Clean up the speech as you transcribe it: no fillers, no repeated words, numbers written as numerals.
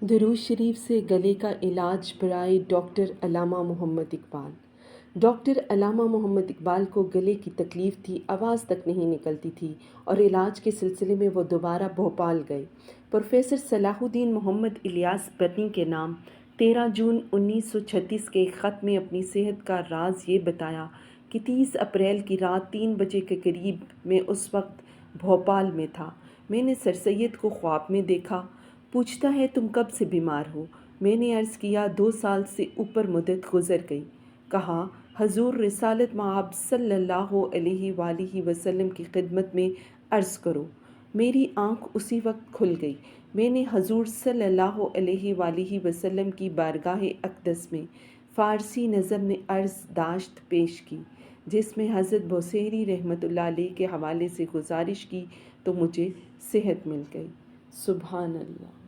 درود شریف سے گلے کا علاج برائے ڈاکٹر علامہ محمد اقبال۔ ڈاکٹر علامہ محمد اقبال کو گلے کی تکلیف تھی، آواز تک نہیں نکلتی تھی اور علاج کے سلسلے میں وہ دوبارہ بھوپال گئے۔ پروفیسر صلاح الدین محمد الیاس بنی کے نام 13 جون 1936 کے ایک خط میں اپنی صحت کا راز یہ بتایا کہ 30 اپریل کی رات 3 بجے کے قریب میں اس وقت بھوپال میں تھا۔ میں نے سر سید کو خواب میں دیکھا۔ پوچھتا ہے تم کب سے بیمار ہو؟ میں نے عرض کیا 2 سال سے اوپر مدت گزر گئی۔ کہا حضور رسالت مآب صلی اللہ علیہ وآلہ وسلم کی خدمت میں عرض کرو۔ میری آنکھ اسی وقت کھل گئی۔ میں نے حضور صلی اللہ علیہ وآلہ وسلم کی بارگاہ اقدس میں فارسی نظم میں عرض داشت پیش کی، جس میں حضرت بوصیری رحمۃ اللہ علیہ کے حوالے سے گزارش کی تو مجھے صحت مل گئی۔ سبحان اللہ۔